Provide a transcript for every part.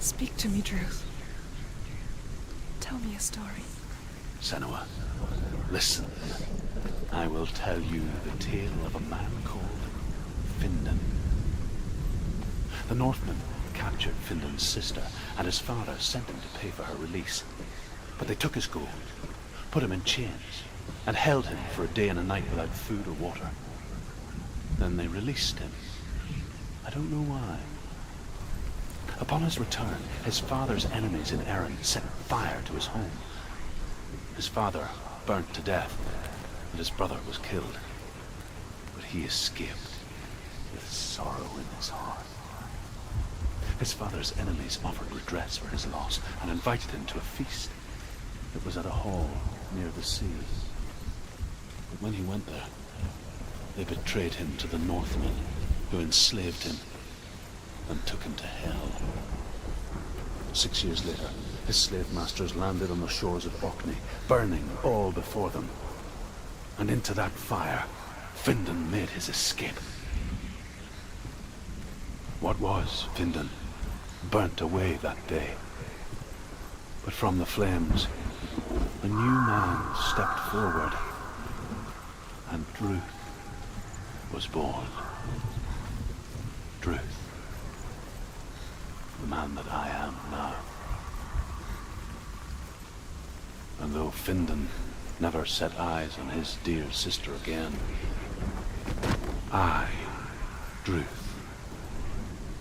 Speak to me, Druth. Tell me a story. Senua, listen. I will tell you the tale of a man called Findan. The Northmen captured Findan's sister, and his father sent him to pay for her release. But they took his gold, put him in chains, and held him for a day and a night without food or water. Then they released him. I don't know why. Upon his return, his father's enemies in Erin set fire to his home. His father burnt to death, and his brother was killed. But he escaped with sorrow in his heart. His father's enemies offered redress for his loss and invited him to a feast. It was at a hall near the sea. But when he went there, they betrayed him to the Northmen, who enslaved him and took him to hell. 6 years later, his slave masters landed on the shores of Orkney, burning all before them. And into that fire, Findan made his escape. What was Findan burnt away that day. But from the flames, a new man stepped forward, and Druth was born. Druth, the man that I am now. And though Findan never set eyes on his dear sister again, I, Druth,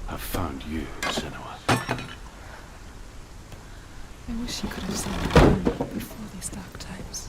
have found you, Senua. I wish you could have seen me before these dark times.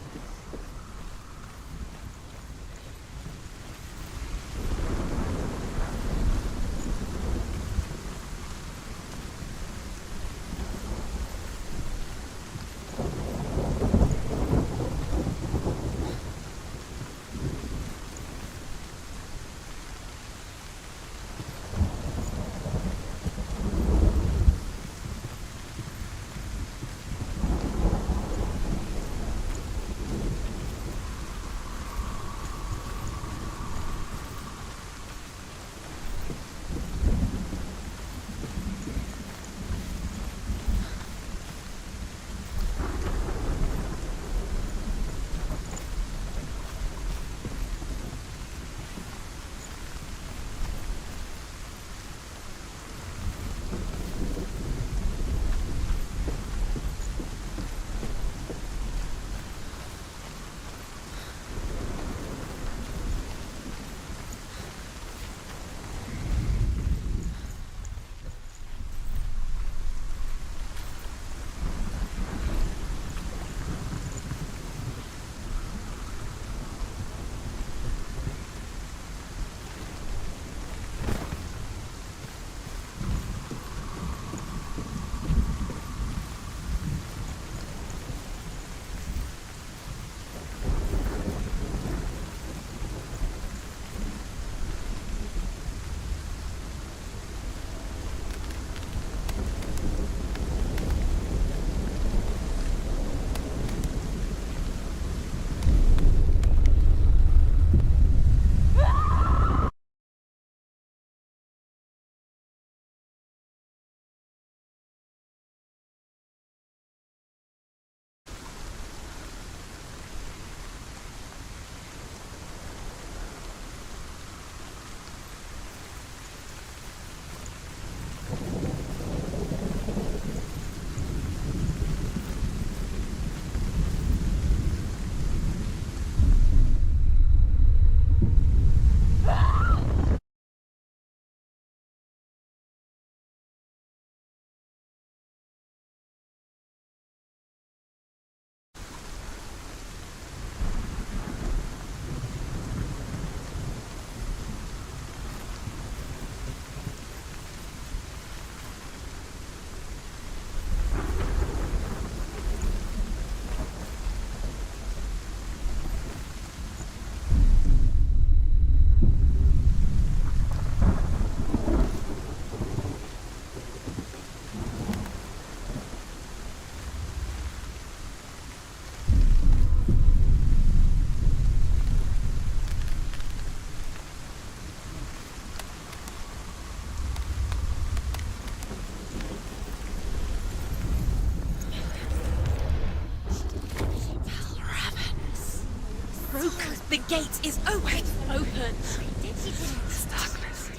gate is open. Open. This darkness.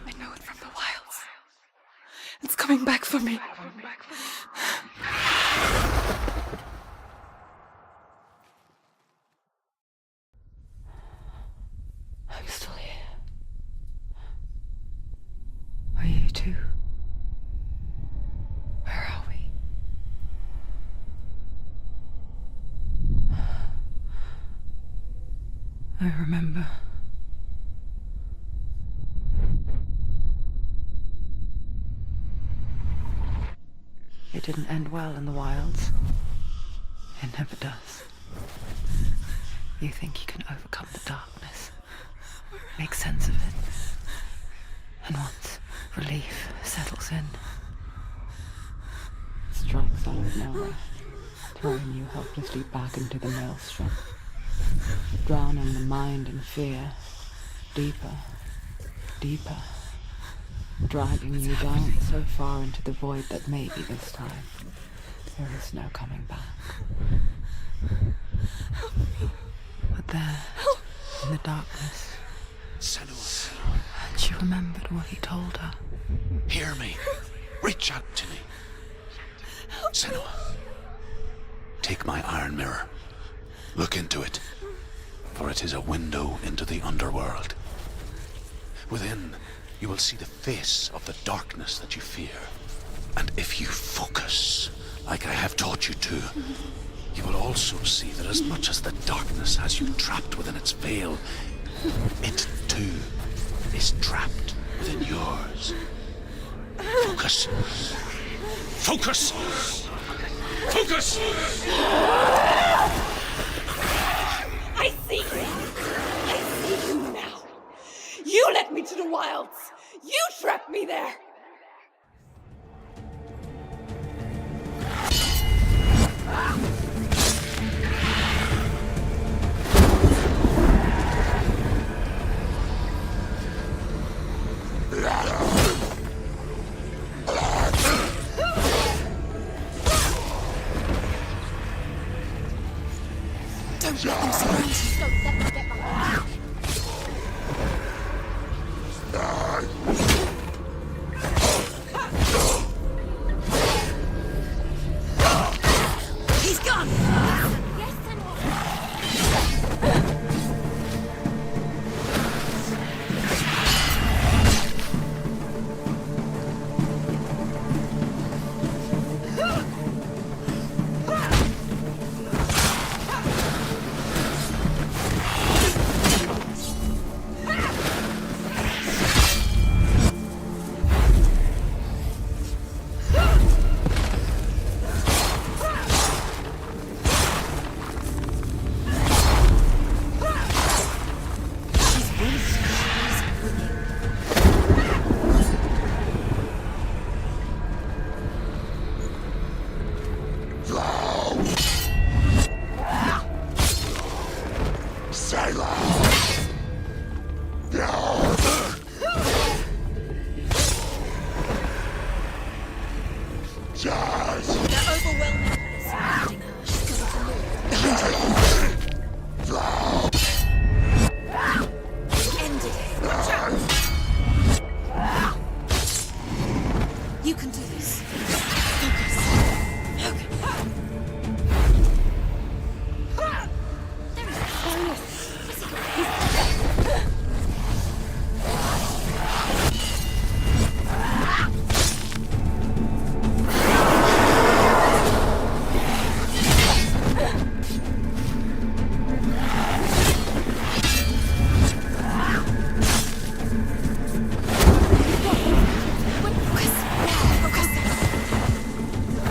I know it from the wilds. It's coming back for me. I'm still here. Are you too? Where are we? I remember. It didn't end well in the wilds. It never does. You think you can overcome the darkness, make sense of it, and once relief settles in, it strikes out of nowhere, throwing you helplessly back into the maelstrom, drowning the mind in fear, deeper, deeper, dragging you down so far into the void that maybe this time there is no coming back. But there, in the darkness, Senua, and she remembered what he told her. hear me. Reach out to me. Senua, take my iron mirror. Look into it, for it is a window into the underworld. Within, you will see the face of the darkness that you fear. And if you focus, like I have taught you to, you will also see that as much as the darkness has you trapped within its veil, it too is trapped within yours. Focus. Focus! Focus! I see you. I see you now. You led me to the wilds. You trapped me there. Don't let them surround you. Don't let them get behind you. He's gone! Yes, Senua. They're overwhelming her, surrounding her. She's got to move. Ended it. You can do this. Focus. Okay. There is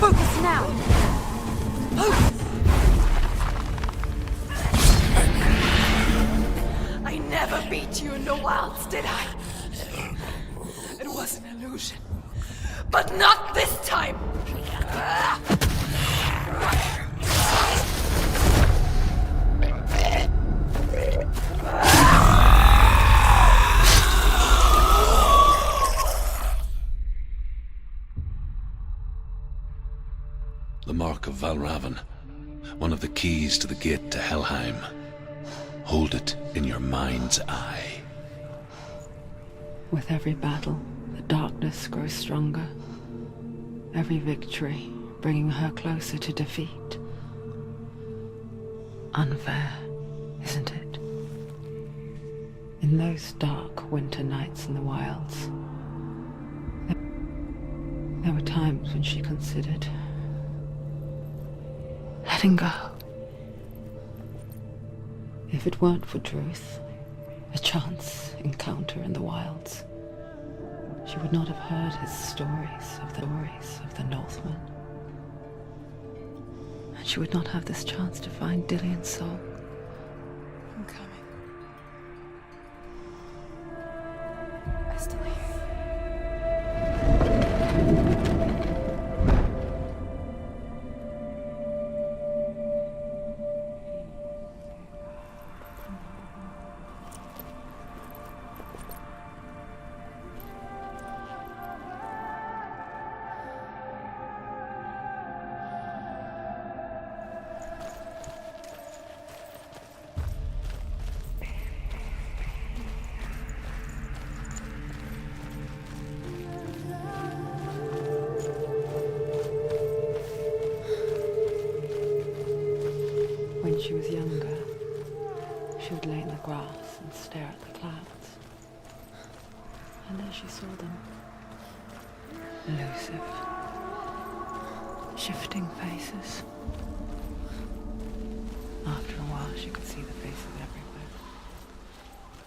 Focus now! Focus! I never beat you in the wilds, did I? It was an illusion. But not this time! The mark of Valravan, one of the keys to the gate to Helheim. Hold it in your mind's eye. With every battle, the darkness grows stronger. Every victory bringing her closer to defeat. Unfair, isn't it? In those dark winter nights in the wilds, there were times when she considered letting go. If it weren't for Truth, a chance encounter in the wilds, she would not have heard his stories of the Northmen. And she would not have this chance to find Dillion's soul. I'm coming. I still hear you. When she was younger, she would lay in the grass and stare at the clouds. And there she saw them. Elusive, shifting faces. After a while, she could see the faces everywhere.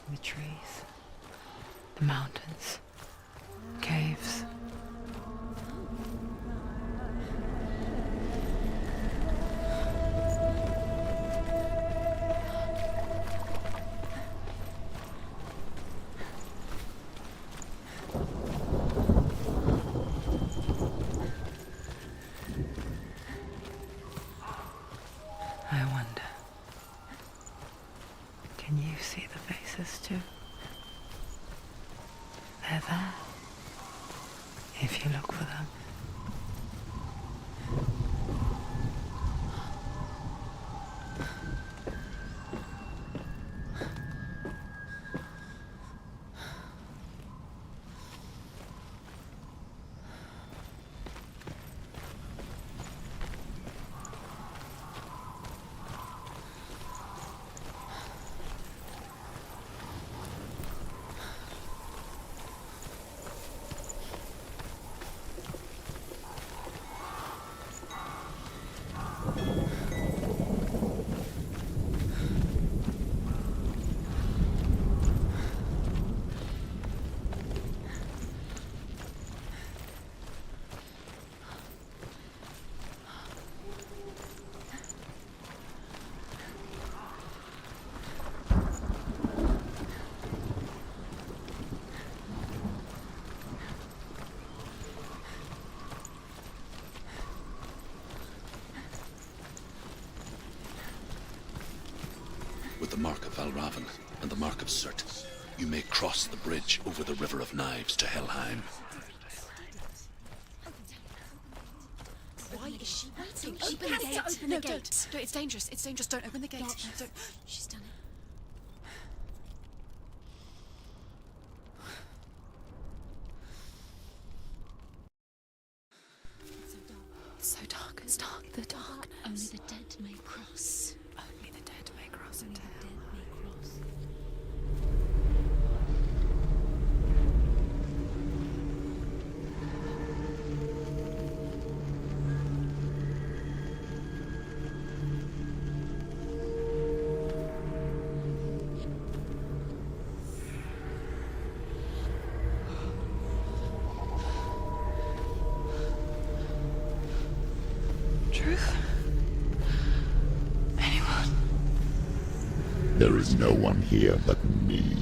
In the trees, the mountains, caves. I wonder, can you see the faces too? They're there, if you look for them. With the mark of Valravan and the mark of Surt, you may cross the bridge over the River of Knives to Helheim. Why is she waiting? Open the gate. Open the gate. No, it's dangerous. It's dangerous. Don't open the gate. Don't. She's done it. It's so dark. It's dark. The darkness. Only the dead may cross. Only the dead may cross Only into the hell. dead may cross. Truth? Anyone? There is no one here but me.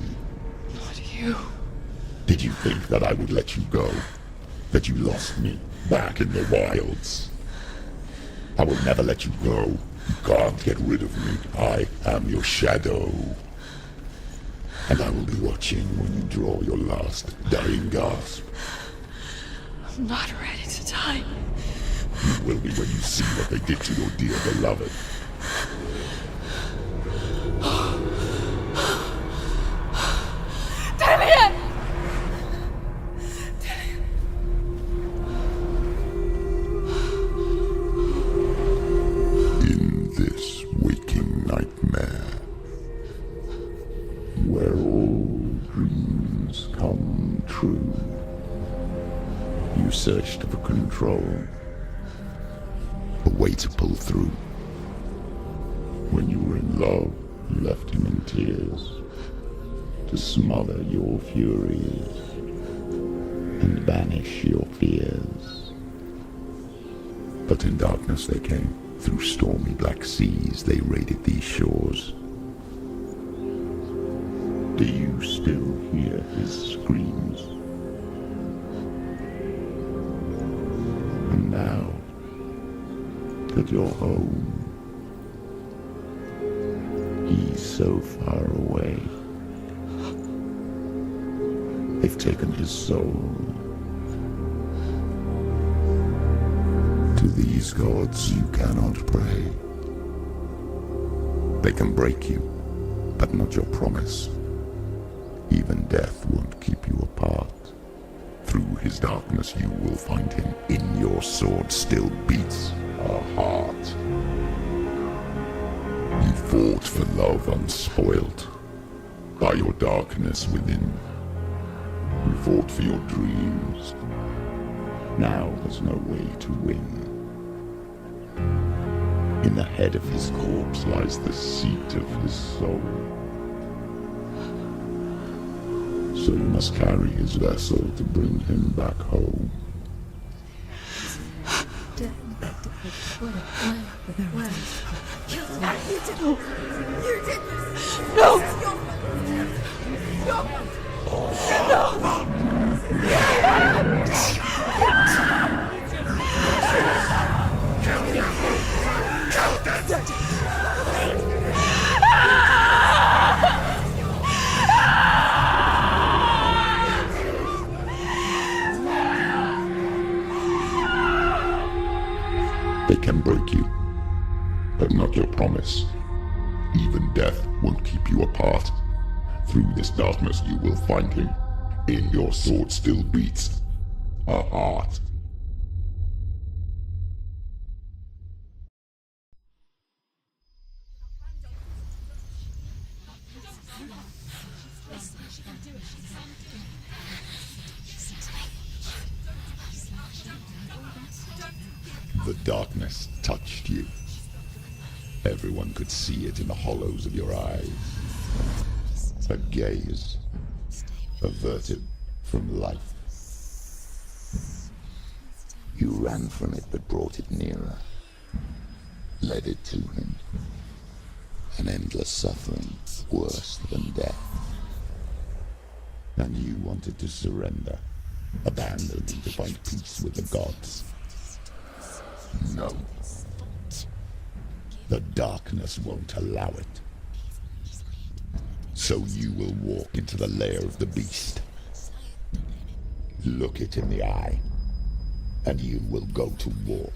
Not you. Did you think that I would let you go? That you lost me back in the wilds? I will never let you go. You can't get rid of me. I am your shadow. And I will be watching when you draw your last dying gasp. I'm not ready to die. You will be when you see what they did to your dear beloved. nightmare, where all dreams come true. You searched for control, a way to pull through. When you were in love, you left him in tears, to smother your furies and banish your fears. But in darkness they came, through stormy black seas they raided these shores. Do you still hear his screams? And now that you're home, he's so far away. They've taken his soul. To these gods you cannot pray. They can break you, but not your promise. Even death won't keep you apart. Through his darkness you will find him. In your sword still beats a heart. You fought for love unspoilt by your darkness within. You fought for your dreams. Now there's no way to win. In the head of his corpse lies the seat of his soul. So you must carry his vessel to bring him back home. You did this! No! They can break you, but not your promise. Even death won't keep you apart. Through this darkness you will find him. In your sword still beats a heart. The darkness touched you. Everyone could see it in the hollows of your eyes. A gaze averted from life. You ran from it but brought it nearer. Led it to him. An endless suffering, worse than death. And you wanted to surrender, abandon him to find peace with the gods. No. The darkness won't allow it. So you will walk into the lair of the beast. Look it in the eye, and you will go to war.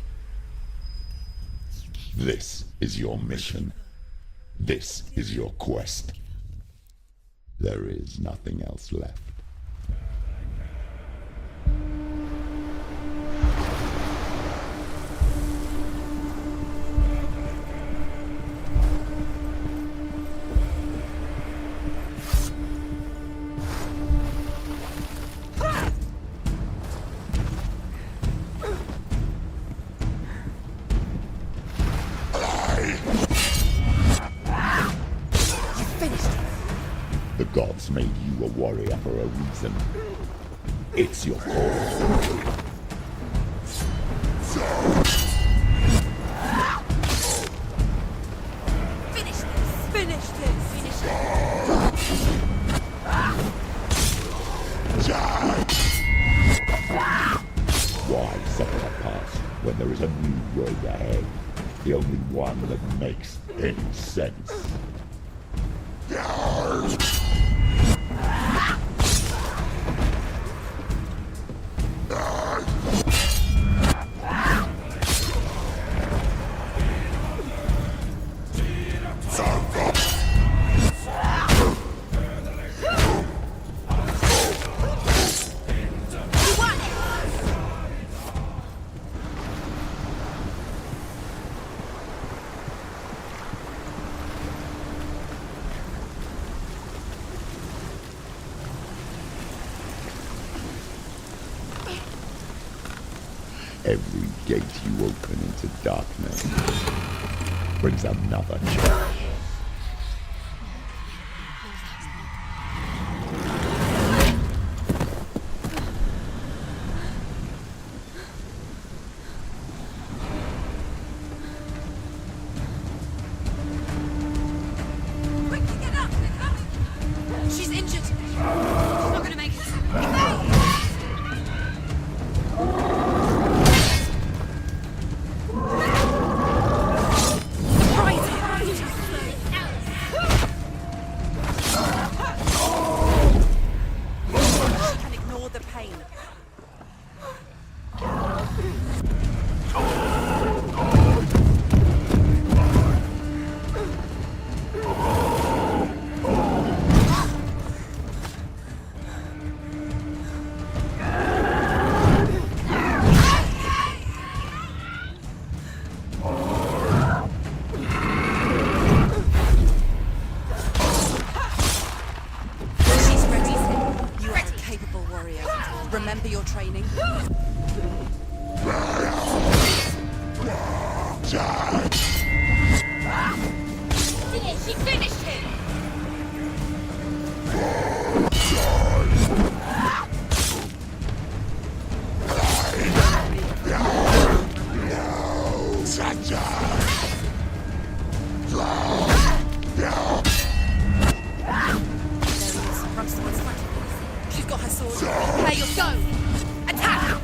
This is your mission. This is your quest. There is nothing else left. The gods made you a warrior for a reason. It's your cause. Finish this! Finish this! Finish Why suffer the past when there is a new road ahead? The only one that makes any sense. every gate you open into darkness brings another change. Quickly get up! She's injured. She's not gonna make it. She can ignore the pain. She's ready. You are a capable warrior. Remember your training. She finished him! Runs towards front. She's got her sword. Prepare your go! Attack!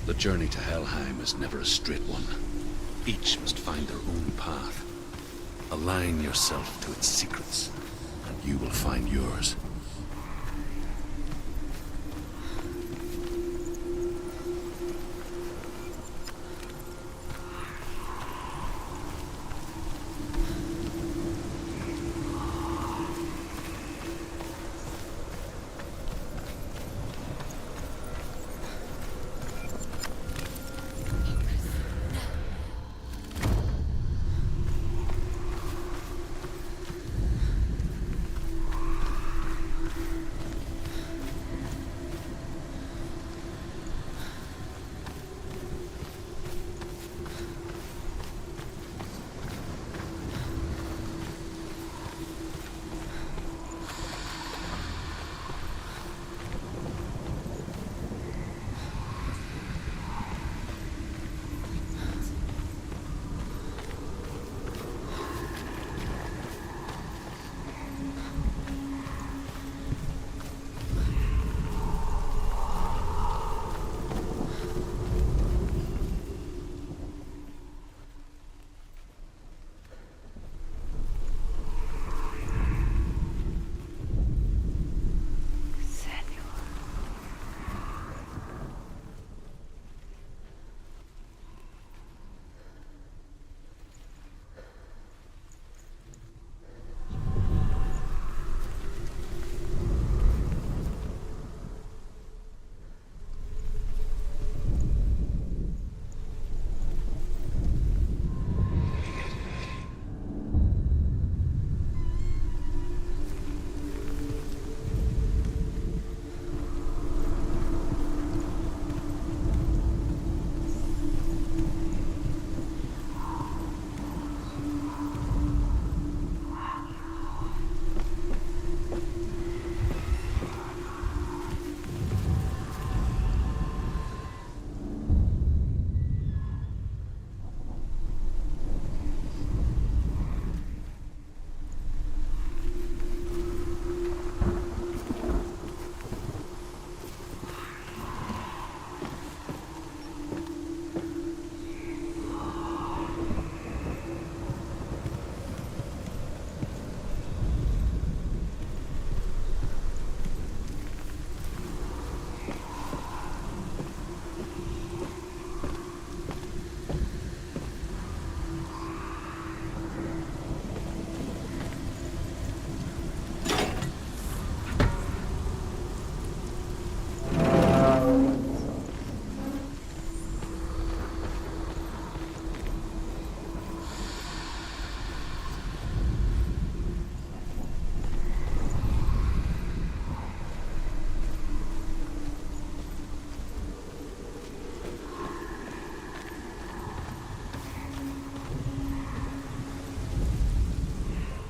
The journey to Helheim is never a straight one. Each must find their own path. Align yourself to its secrets, and you will find yours.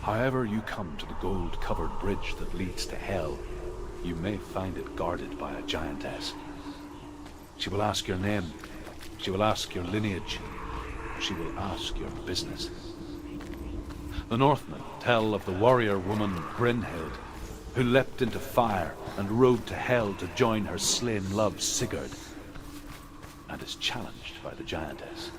However you come to the gold-covered bridge that leads to Hell, you may find it guarded by a giantess. She will ask your name, she will ask your lineage, she will ask your business. The Northmen tell of the warrior woman Brynhild, who leapt into fire and rode to Hell to join her slain love Sigurd, and is challenged by the giantess.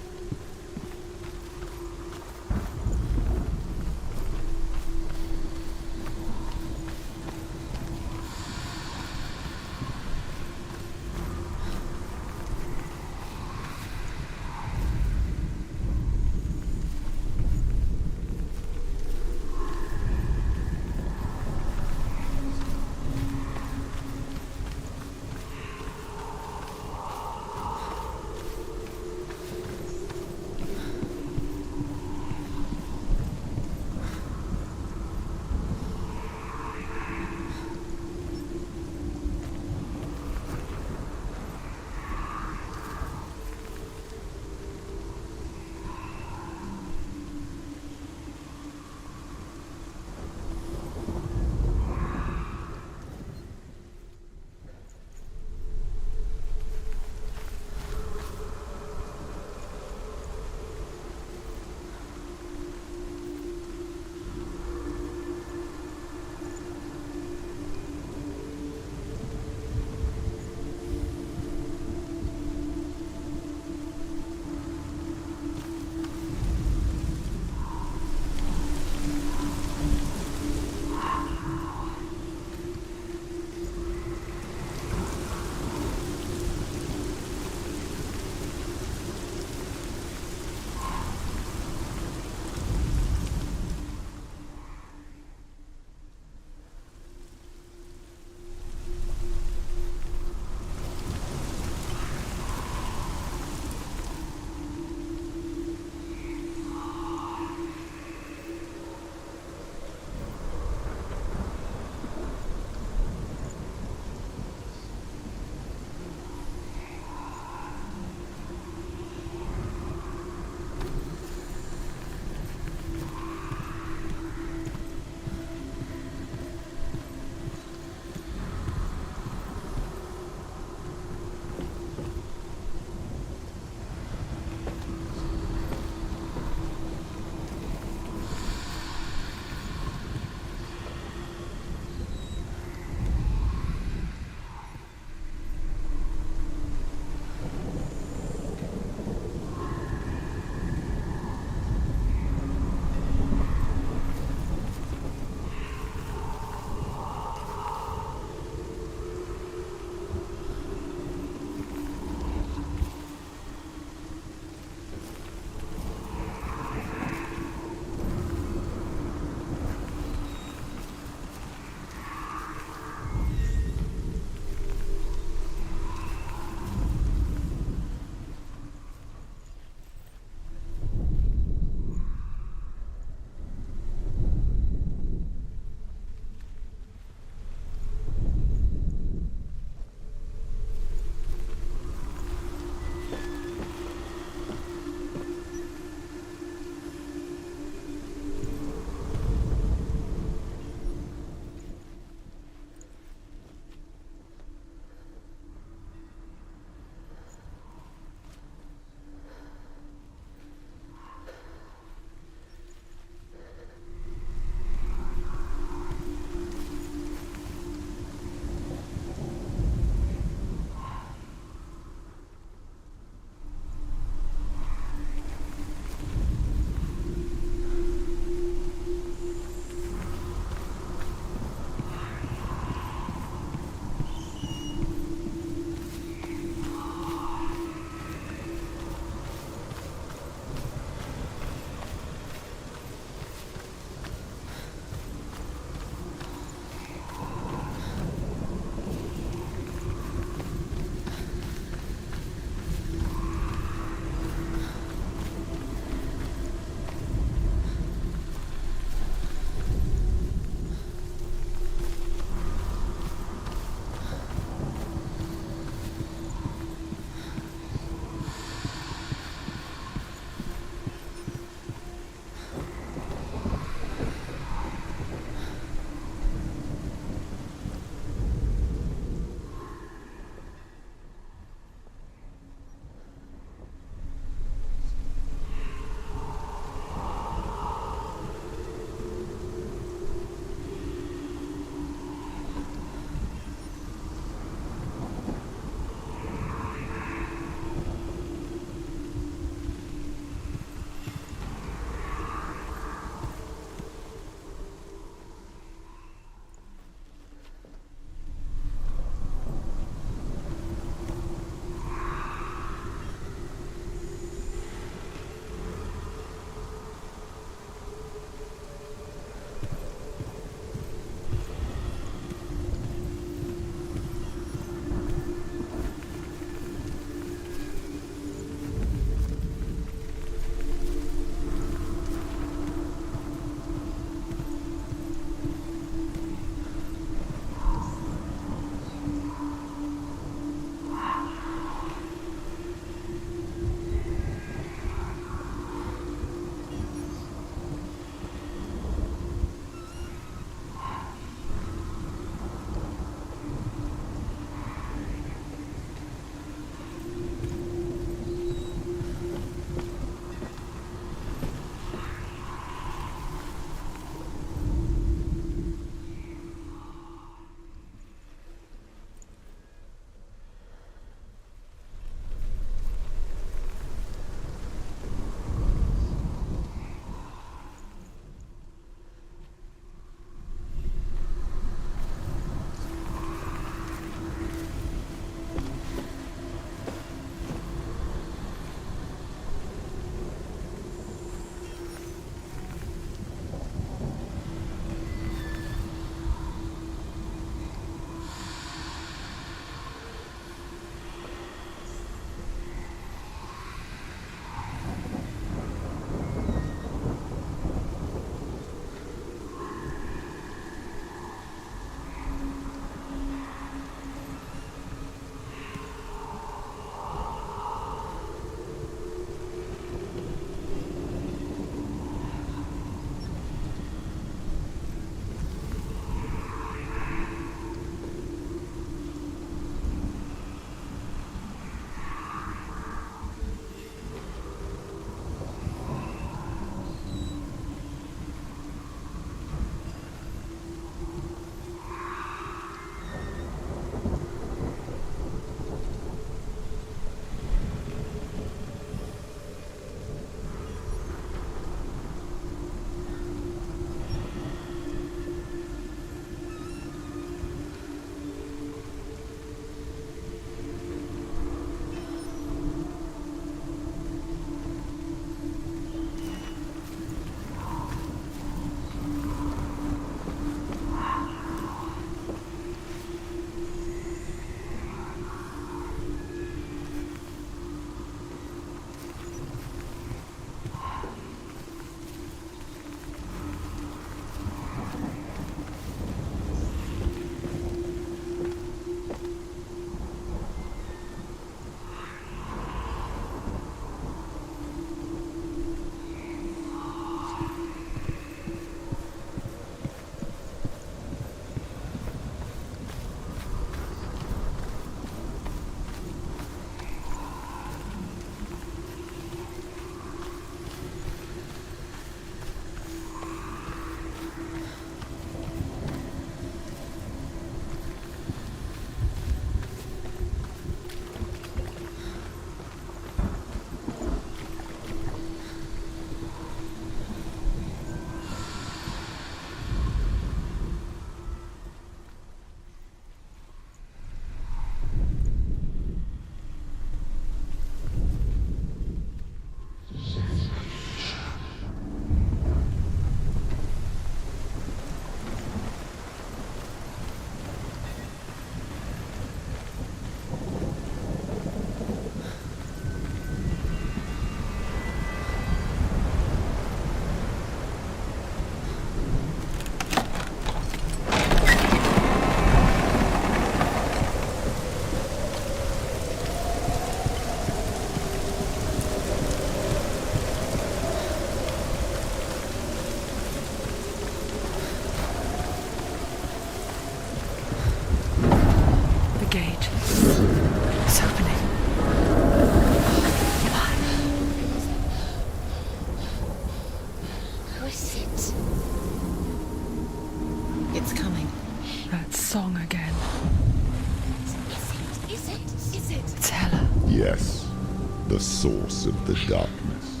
The source of the darkness.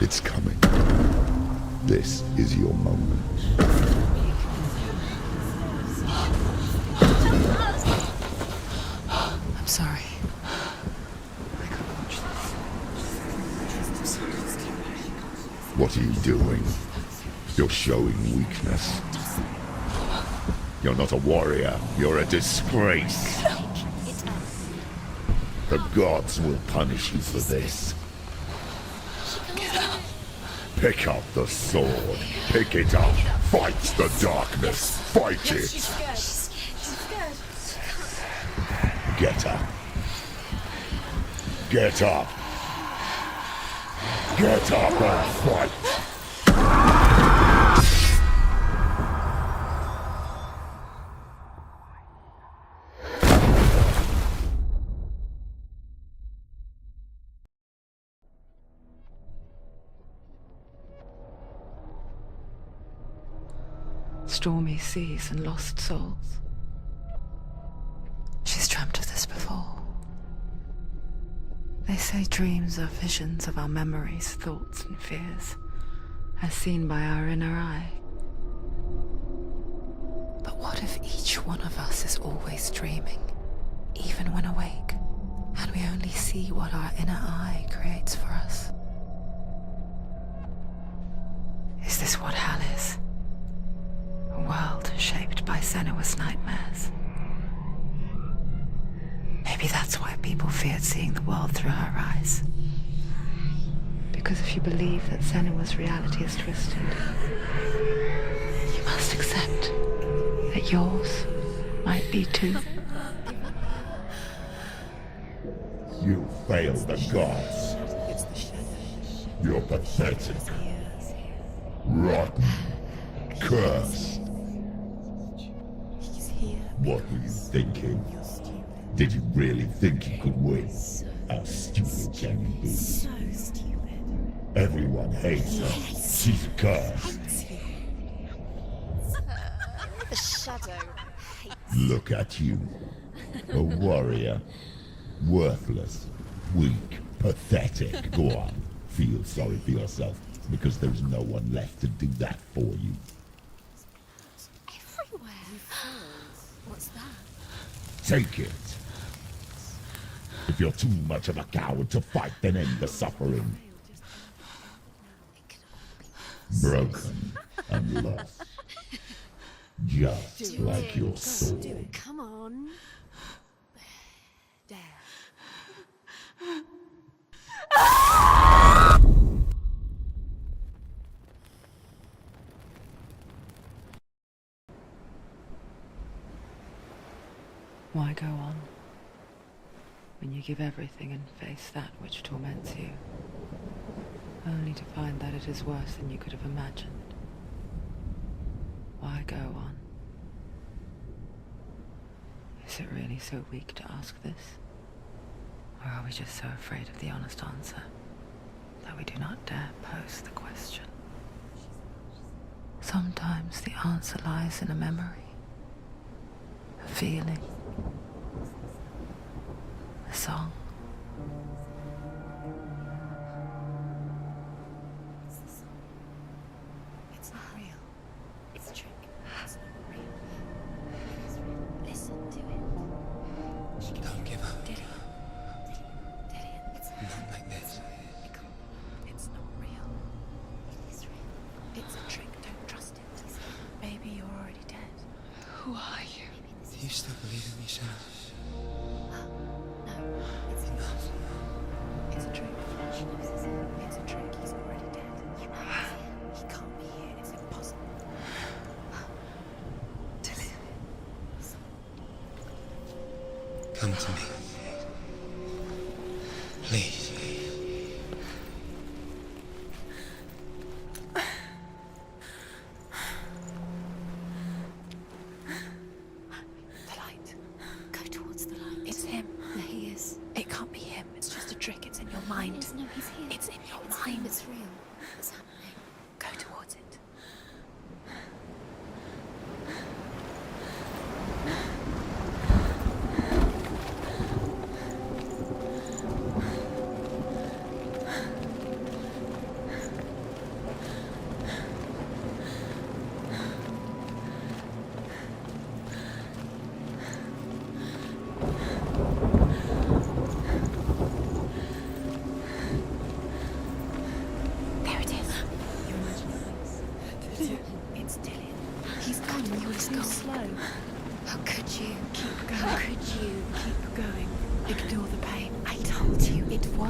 It's coming. This is your moment. I'm sorry. I can't watch this. What are you doing? You're showing weakness. You're not a warrior. You're a disgrace. The gods will punish you for this. Pick up the sword. Pick it up. Fight the darkness. Fight it. She's scared. She's scared. Get up. Get up. Get up and fight. Stormy seas and lost souls. She's dreamt of this before. They say dreams are visions of our memories, thoughts and fears, as seen by our inner eye. But what if each one of us is always dreaming, even when awake, and we only see what our inner eye creates for us? Is this what hell is? A world shaped by Senua's nightmares. Maybe that's why people feared seeing the world through her eyes. Because if you believe that Senua's reality is twisted, you must accept that yours might be too. You failed the gods. You're pathetic. Rotten. Cursed. What were you thinking? Did you really think you could win? How stupid can you be? So stupid. Everyone hates her. She's cursed. The shadow. Look at you. A warrior. Worthless. Weak. Pathetic. Go on. Feel sorry for yourself, because there's no one left to do that for you. Everywhere. What's that? Take it. If you're too much of a coward to fight, then end the suffering. Broken and lost. Just like your sword. Come on. There. Why go on when you give everything and face that which torments you, only to find that it is worse than you could have imagined? Why go on? Is it really so weak to ask this? Or are we just so afraid of the honest answer that we do not dare pose the question? Sometimes the answer lies in a memory, a feeling, a song. It's not real. It's a trick. It's not real. It is real. Listen to it. Don't give up. Did it? It's Not like this. It's not real. It is real. It's a trick. Don't trust it. Maybe you're already dead. Who are you? Do you still believe in me, Senua? No, it's not. It's a trick. It's a trick. He's already dead. He can't be here. It's impossible. Come to me. Please. The light. Go towards the light. It's him. There he is. It can't be him. It's just a trick. It's in your mind. No, he's here. It's in your mind. It's real. It's happening. Go towards it.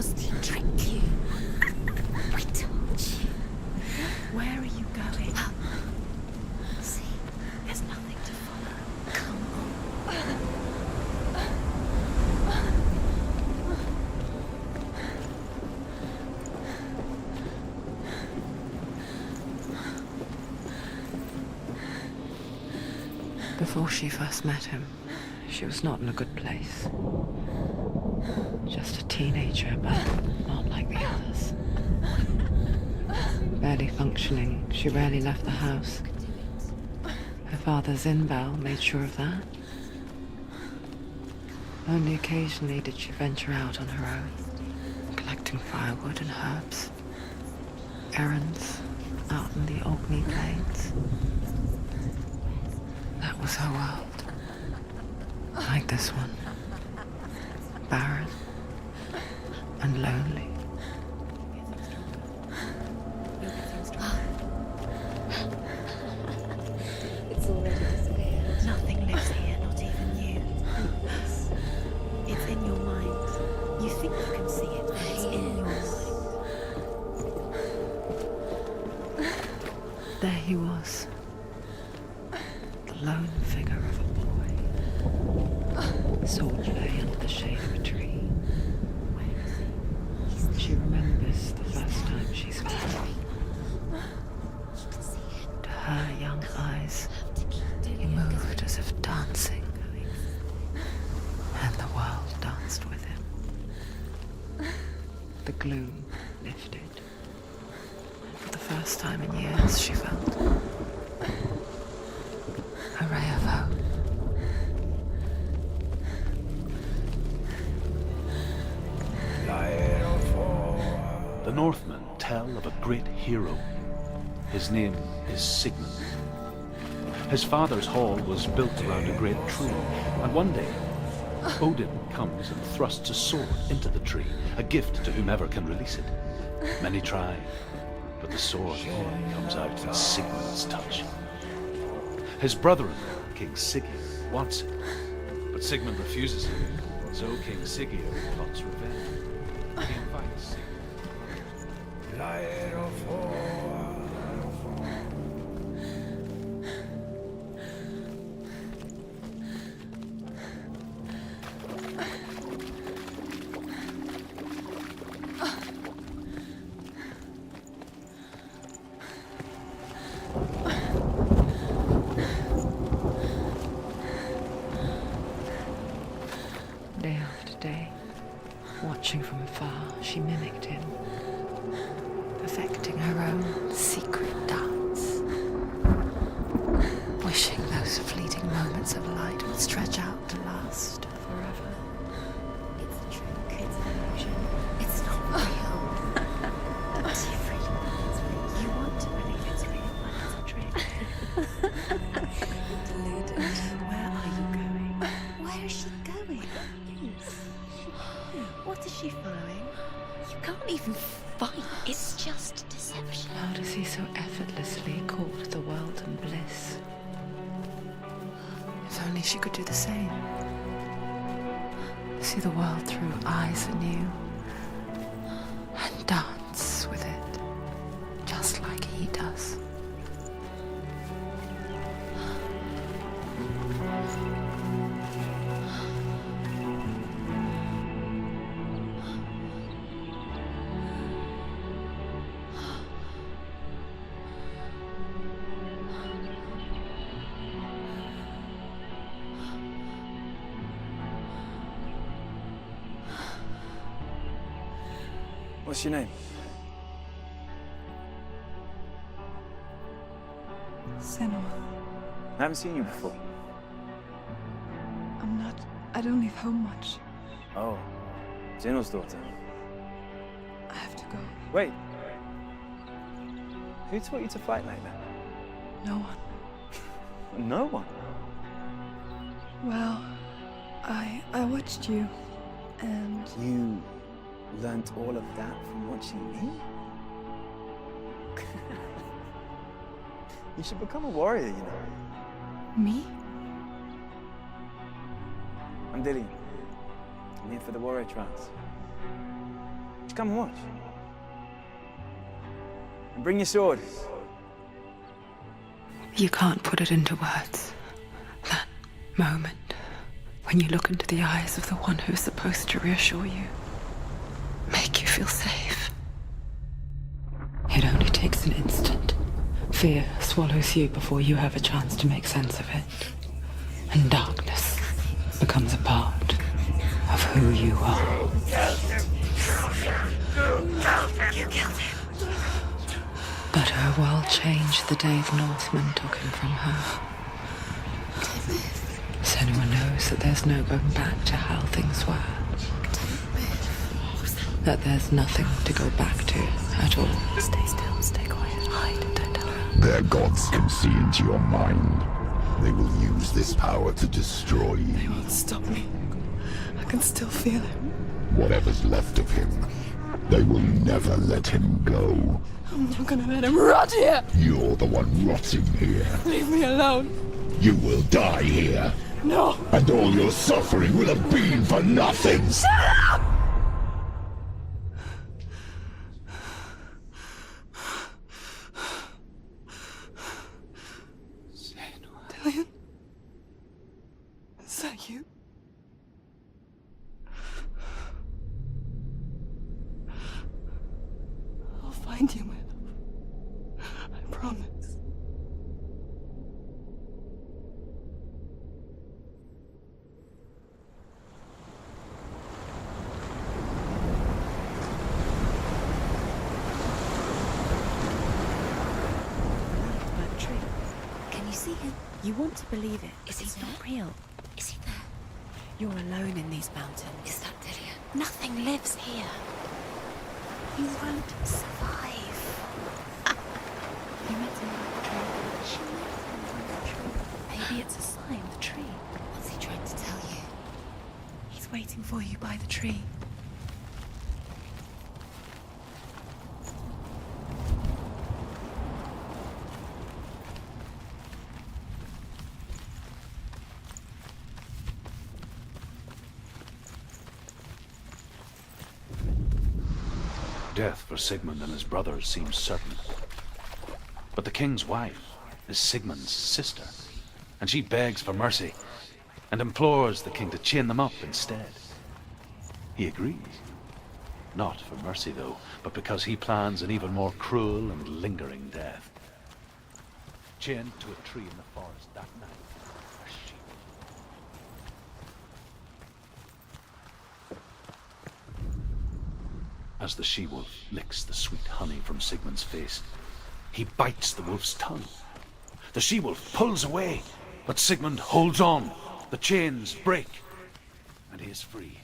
was to trick you. I told you. Where are you going? See, There's nothing to follow. come on. Before she first met him, she was not in a good place. Just a teenager, but not like the others. Barely functioning, she rarely left the house. Her father's in-bell made sure of that. Only occasionally did she venture out on her own, collecting firewood and herbs. Errands out in the Orkney Plains. That was her world. Like this one. Barren and lonely. It's already disappeared. Nothing lives here, not even you. It's in your mind. You think you can see it, but it's in your mind. There he was. The lone figure of a boy. Sword lay under the shade of a tree. She remembers the first time she saw him. To her young eyes, he moved as if dancing. And the world danced with him. The gloom lifted. For the first time in years, she felt a ray of hope. The Northmen tell of a great hero. His name is Sigmund. His father's hall was built around a great tree, and one day Odin comes and thrusts a sword into the tree, a gift to whomever can release it. Many try, but the sword only comes out in Sigmund's touch. His brother-in-law, King Siggeir, wants it, but Sigmund refuses it, so King Siggeir plots revenge. He invites Sigmund. Day after day, watching from afar, she mimicked him, perfecting her own secret dance, wishing those fleeting moments of light would stretch out to last forever. It's a trick. It's an illusion. It's not real. It's real. You want to believe it's real, but it's a trick. Deluded. Where are you going? Where is she going? What is she following? You can't even fight. It's just deception. How does he so effortlessly court the world and bliss? If only she could do the same. See the world through eyes anew and dance with it, just like he does. What's your name? Senua. I haven't seen you before. I'm not. I don't leave home much. Oh, Zenua's daughter. I have to go. Wait. Who taught you to fight like that? No one. No one. Well, I watched you, and You learnt all of that from watching me? You should become a warrior, you know. me? I'm Dillian. I'm here for the warrior trials. Just come and watch. And bring your sword. You can't put it into words. That moment when you look into the eyes of the one who's supposed to reassure you, make you feel safe. It only takes an instant. Fear swallows you before you have a chance to make sense of it. And darkness becomes a part of who you are. You killed him. But her world changed the day the Northmen took him from her. Senua knows that there's no going back to how things were. That there's nothing to go back to at all. Stay still, stay quiet, hide, don't tell her. Their gods can see into your mind. They will use this power to destroy They you. won't stop me. I can still feel him. Whatever's left of him, they will never let him go. I'm not gonna let him rot here. You're the one rotting here. Leave me alone. You will die here. No. And all your suffering will have been for nothing. Shut up! Dillion? Is that you? I'll find you, my love. I promise. That tree. Can you see him? You want to believe it. Is he not real? Is he there? You're alone in these mountains. Is that Dillion? Nothing lives here. You won't survive. You met him by the tree. She met him by the tree. Maybe it's a sign, the tree. What's he trying to tell you? He's waiting for you by the tree. Death for Sigmund and his brothers seems certain. But the king's wife is Sigmund's sister, and she begs for mercy and implores the king to chain them up instead. He agrees. Not for mercy, though, but because he plans an even more cruel and lingering death. Chained to a tree in the forest that night are sheep. As the she-wolf licks the sweet honey from Sigmund's face, he bites the wolf's tongue. The she-wolf pulls away, but Sigmund holds on. The chains break, and he is free.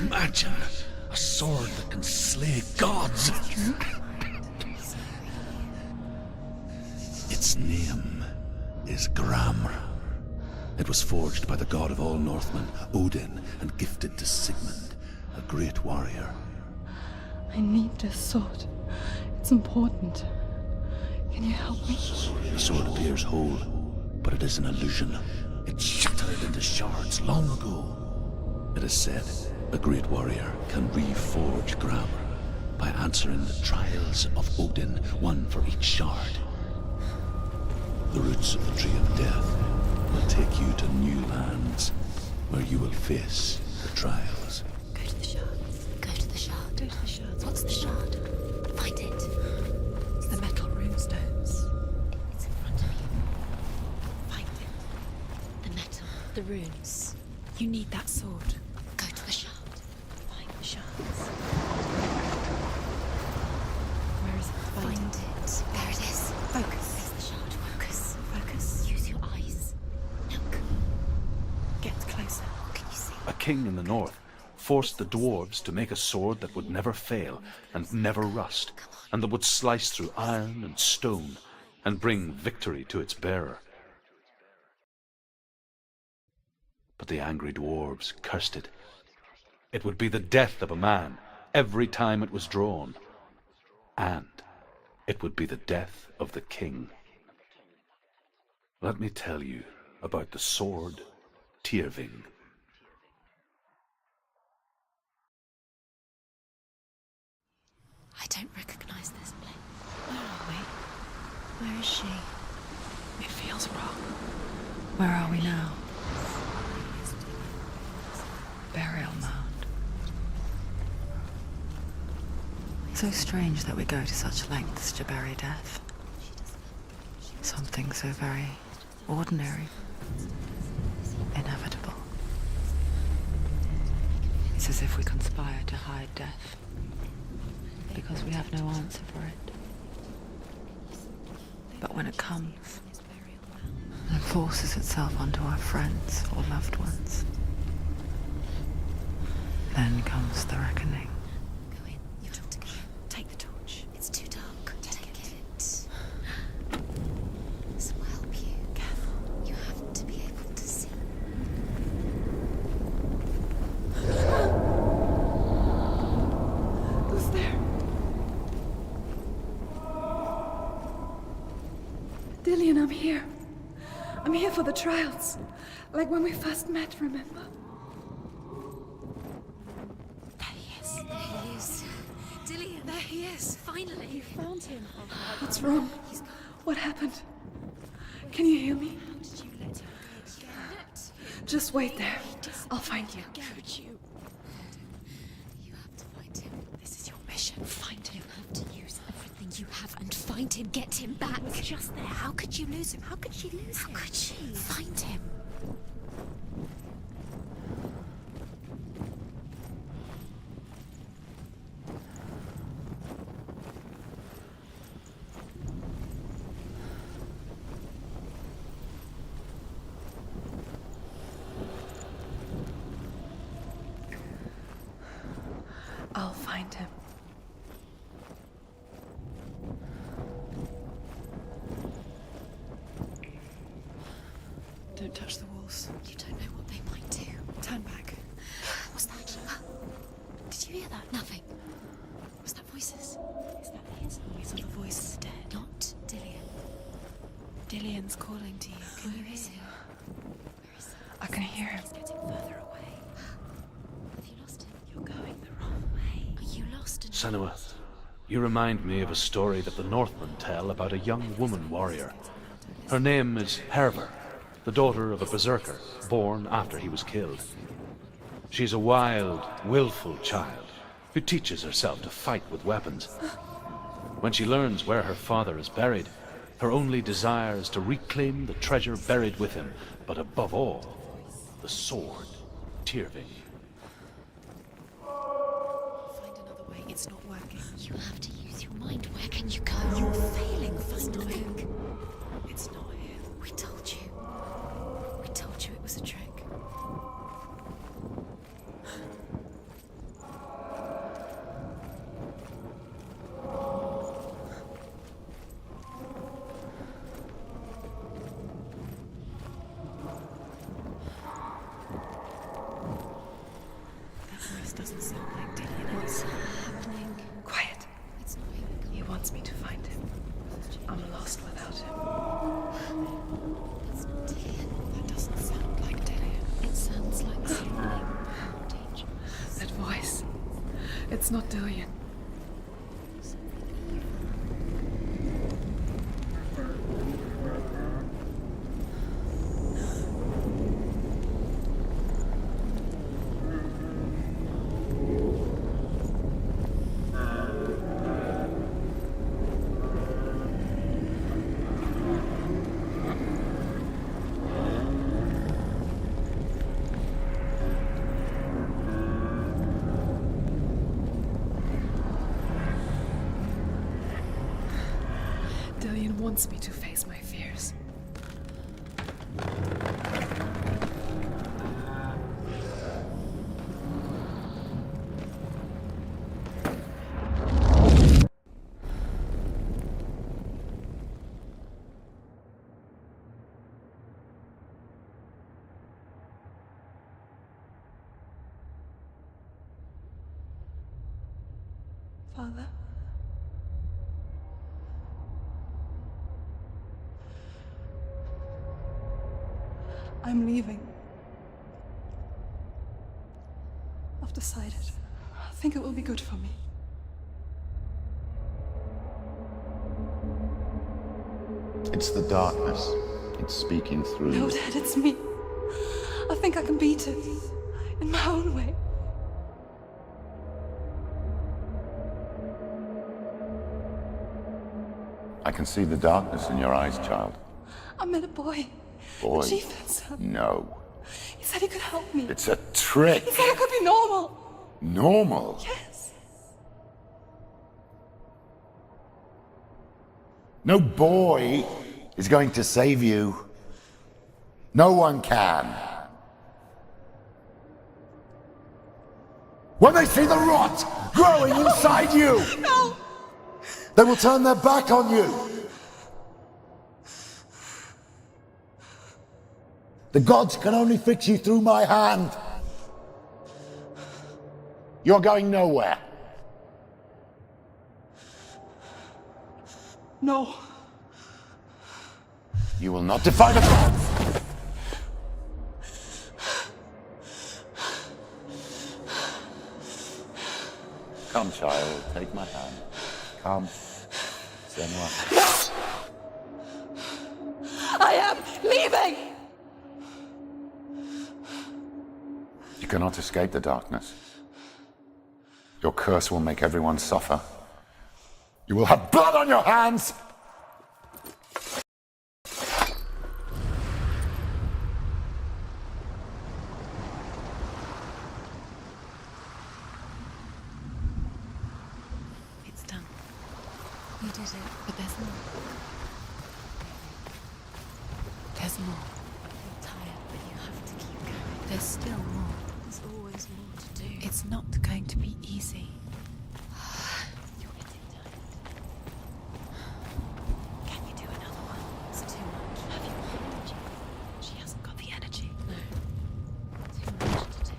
Imagine a sword that can slay gods. Its name is Gramr. It was forged by the god of all Northmen, Odin, and gifted to Sigmund, a great warrior. I need this sword. It's important. Can you help me? The sword appears whole, but it is an illusion. It shattered into shards long ago. It is said a great warrior can reforge Gramr by answering the trials of Odin, one for each shard. The roots of the Tree of Death will take you to new lands where you will face the trials. Go to the shard. Go to the shard. Go to the shard. What's the shard? Find it. It's the metal runestones. It's in front of you. Find it. The metal The runes. You need that sword. Go to the shard. Find the shards. Where is it? Find it. There it is. Focus. There's the shard. Focus. Focus. Use your eyes. Look. Get closer. What can you see? A king in the north forced the dwarves to make a sword that would never fail and never rust, and that would slice through iron and stone and bring victory to its bearer. But the angry dwarves cursed it. It would be the death of a man every time it was drawn, and it would be the death of the king. Let me tell you about the sword Tyrving. I don't recognize this place. Where are we? Where is she? It feels wrong. Where are we now? Burial mound. So strange that we go to such lengths to bury death. Something so very ordinary, inevitable. It's as if we conspire to hide death, because we have no answer for it. But when it comes, and forces itself onto our friends or loved ones, then comes the reckoning. Go in. You have to go. Take the torch. It's too dark. Take it. This will help you. Careful. You have to be able to see. Who's there? Dillian, I'm here. I'm here for the trials. Like when we first met, remember? There he is. There he is. Dillian. There he is. Finally. You found him. What's wrong? What happened? Can you hear me? How did you let him go again? Just wait there. I'll find you. Could you? You have to find him. This is your mission. Find him. You have to use everything you have and find him. Get him back. He was just there. How could you lose him? How could she lose him? How could she? Find him. I'll find him. Don't touch the walls. You don't know what they might do. Turn back. What's that? Did you hear that? Nothing. Was that voices? Is that his voice or the voice of the dead? Not Dillian. Dillian's calling to you. Can you hear him? Where is he? I can hear him. He's getting further away. Have you lost him? You're going the wrong way. Are you lost? And Senua, you remind me of a story that the Northmen tell about a young woman warrior. Her name is Herver, the daughter of a berserker, born after he was killed. She's a wild, willful child who teaches herself to fight with weapons. When she learns where her father is buried, her only desire is to reclaim the treasure buried with him, but above all, the sword, Tyrving. find another way. It's not working. You have to use your mind. Where can you go? You're failing. Find a way. It's not here. We told you. We told you it was a trick. That voice doesn't sound like Dillian. What's happening? Quiet. It's not here. He wants me to find him. I'm lost without him. It's not Dillian. That doesn't sound like Dillian. It sounds like something dangerous. That voice. It's not Dillian. wants me to face my fears. Father? I'm leaving. I've decided. I think it will be good for me. It's the darkness. It's speaking through No, you. Dad, it's me. I think I can beat it. In my own way. I can see the darkness in your eyes, child. I met a boy. Boy. The chieftain's son. No. He said he could help me. It's a trick. He said I could be normal. Normal? Yes. No boy is going to save you. No one can. When they see the rot growing inside you, No! they will turn their back on you. The gods can only fix you through my hand. You're going nowhere. No. You will not defy the gods. Come, child, take my hand. Come. Senua. I am leaving! You cannot escape the darkness. Your curse will make everyone suffer. You will have blood on your hands! It's done. You did it. But there's more. There's more. You're tired, but you have to keep going. There's still more. There's always more to do. It's not going to be easy. You're getting tired. Can you do another one? It's too much. Have you heard the chief? She hasn't got the energy. No. Too much to do.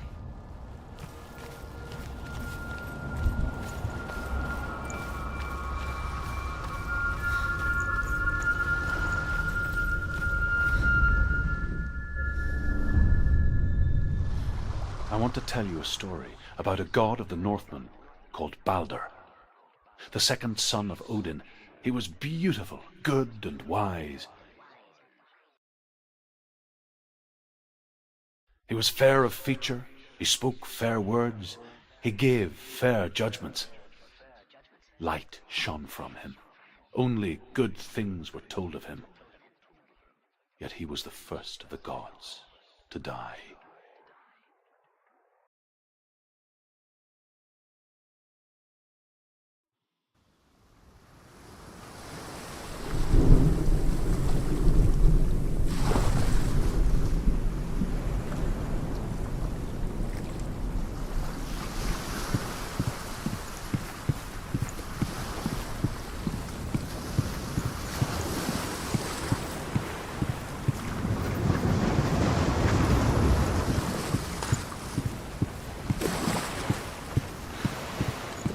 I want to tell you a story about a god of the Northmen called Balder. The second son of Odin, he was beautiful, good and wise. He was fair of feature, he spoke fair words, he gave fair judgments. Light shone from him. Only good things were told of him. Yet he was the first of the gods to die.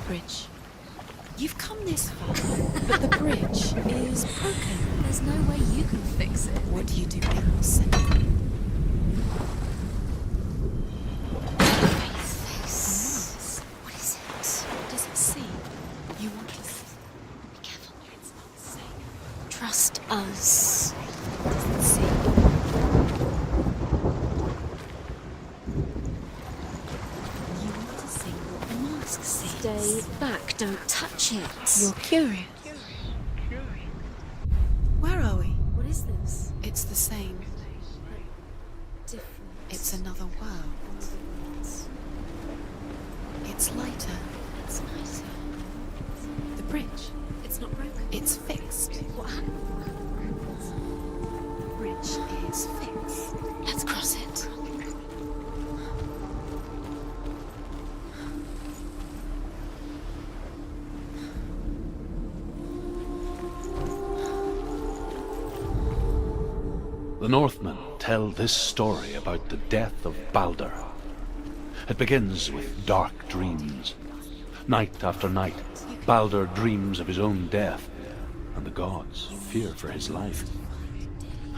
Bridge. You've come this far, but the bridge is broken. There's no way you can fix it. What do you do now, Senua? Face. What is it? What does it see? You want to see? Be careful, it's not safe. Trust us. What does it see? You want to see what the mask sees. Stay back, don't touch it. You're curious. Where are we? What is this? It's the same. Different. It's another world. It's lighter. It's nicer. The bridge. It's It's not broken. It's fixed. What happened? The bridge is fixed. Let's cross it. The Northmen tell this story about the death of Baldur. It begins with dark dreams. Night after night, Baldur dreams of his own death, and the gods fear for his life.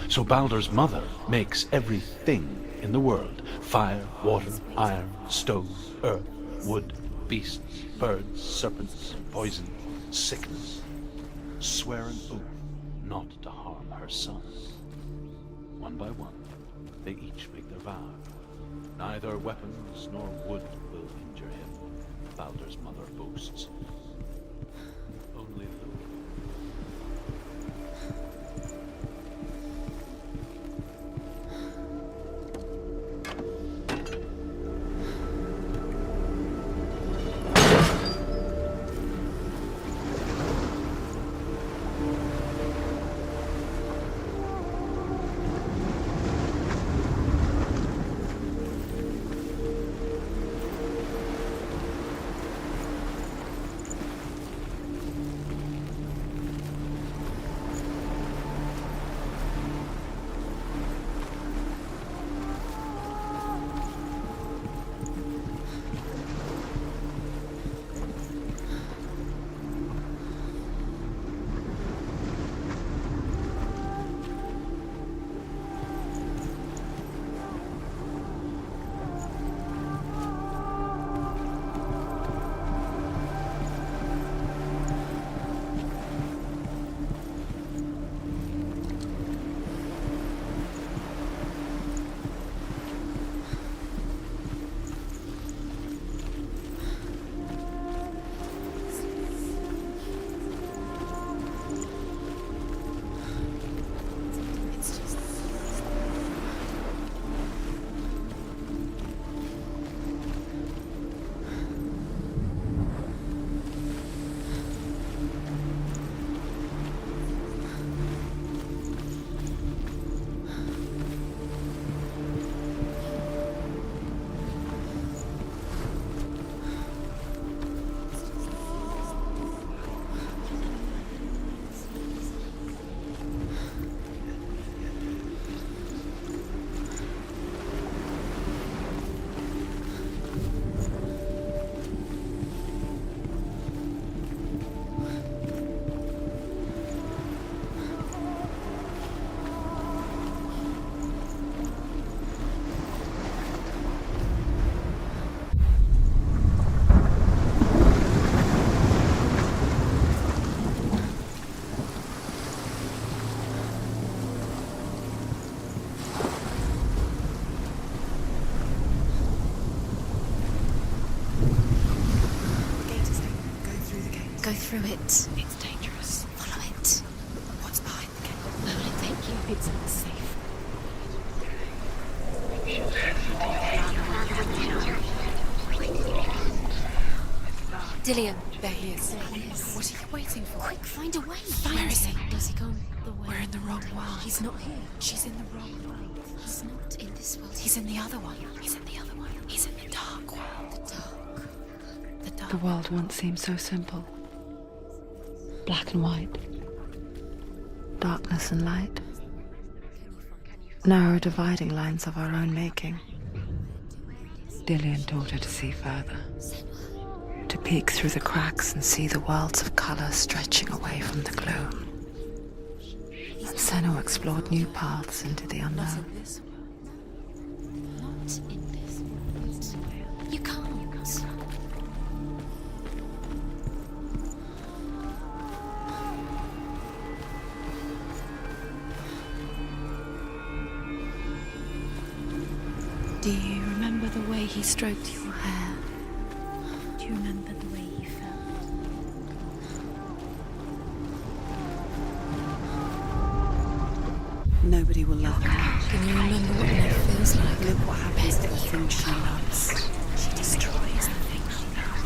So Baldur's mother makes everything in the world: fire, water, iron, stone, earth, wood, beasts, birds, serpents, poison, sickness, swear an oath not to harm her son. One by one, they each make their vow. Neither weapons nor wood will injure him, Baldur's mother boasts. Only Lou. Go through it. It's dangerous. Follow it. What's behind the gate? Where will it take you? It's not safe. Dillian. There he is. What are you waiting for? Quick, find a way. Where is he? Has he gone the way? We're in the wrong world. He's not here. She's in the wrong world. He's not in this world. He's in the other one. He's in the other one. He's in the dark world. The dark. The dark. The world once seemed so simple. Black and white. Darkness and light. Narrow dividing lines of our own making. Dillian taught her to see further. To peek through the cracks and see the worlds of colour stretching away from the gloom. And Senua explored new paths into the unknown. Not in this world. You can't. Do you remember the way he stroked your hair? Do you remember the way you felt? Nobody will love her now. Can you remember what love feels like? Look what happens to the thing she loves. She destroys the thing she loves.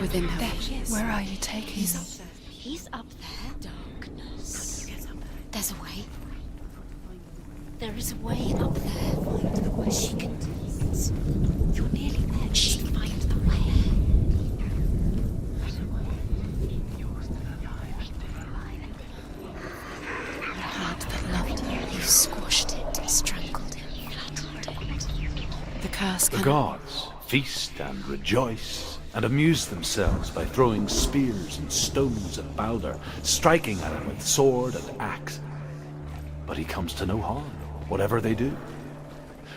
within her. There he is. Where are you taking He's me? up there. He's up there. Darkness. There's a way. There is a way up there. Find the way. She can do it. You're nearly there. She finds the way. The heart that loved you. You squashed it, strangled it, flattened it. The curse The can... gods feast and rejoice and amuse themselves by throwing spears and stones at Balder, striking at him with sword and axe. But he comes to no harm, whatever they do.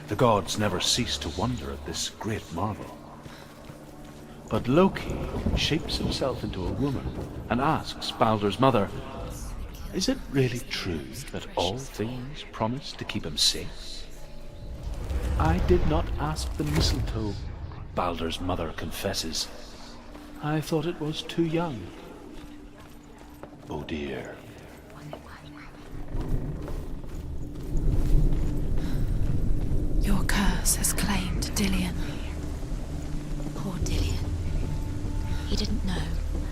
The gods never cease to wonder at this great marvel. But Loki shapes himself into a woman and asks Balder's mother, "Is it really true that all things promise to keep him safe?" "I did not ask the mistletoe," Balder's mother confesses. "I thought it was too young." Oh dear. Your curse has claimed Dillion. Poor Dillion. He didn't know.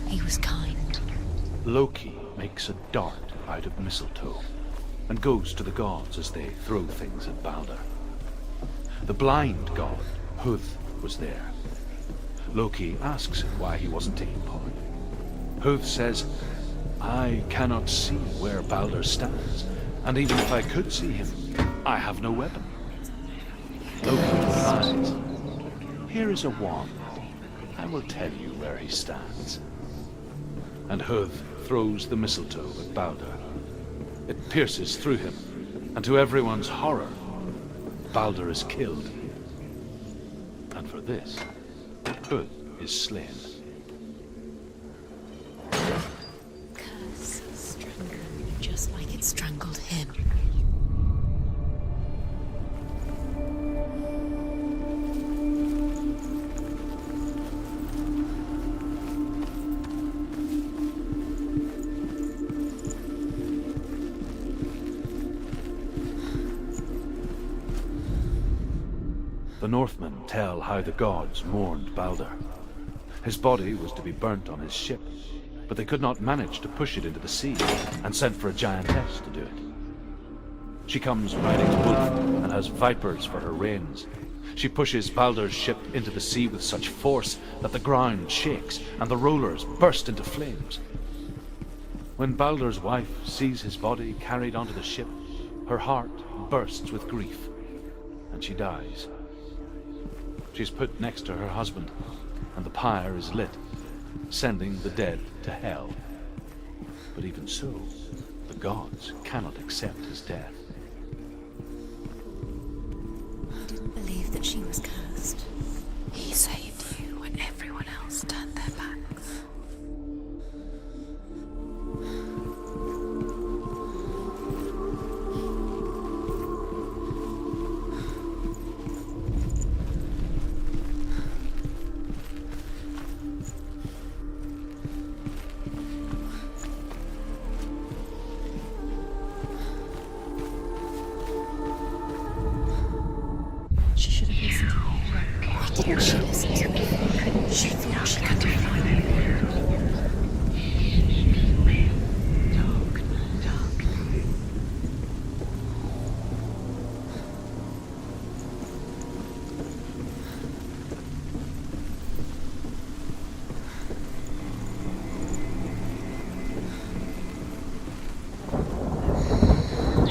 He was kind. Loki makes a dart out of mistletoe and goes to the gods as they throw things at Balder. The blind god, Huth, was there. Loki asks him why he wasn't taking part. Huth says, "I cannot see where Balder stands, and even if I could see him, I have no weapon." Loki replies, "Here is a wand. I will tell you where he stands." And Huth throws the mistletoe at Balder. It pierces through him, and to everyone's horror, Balder is killed. And for this, Huth is slain. Curse strangled just like it strangled him. The Northmen tell how the gods mourned Balder. His body was to be burnt on his ship, but they could not manage to push it into the sea, and sent for a giantess to do it. She comes riding a wolf and has vipers for her reins. She pushes Balder's ship into the sea with such force that the ground shakes and the rollers burst into flames. When Balder's wife sees his body carried onto the ship, her heart bursts with grief, and she dies. She's put next to her husband, and the pyre is lit, sending the dead to hell. But even so, the gods cannot accept his death. He didn't believe that she was cursed. He saved you when everyone else turned their backs. She should have listened to me. Why didn't she listen to me? She thought she could define me.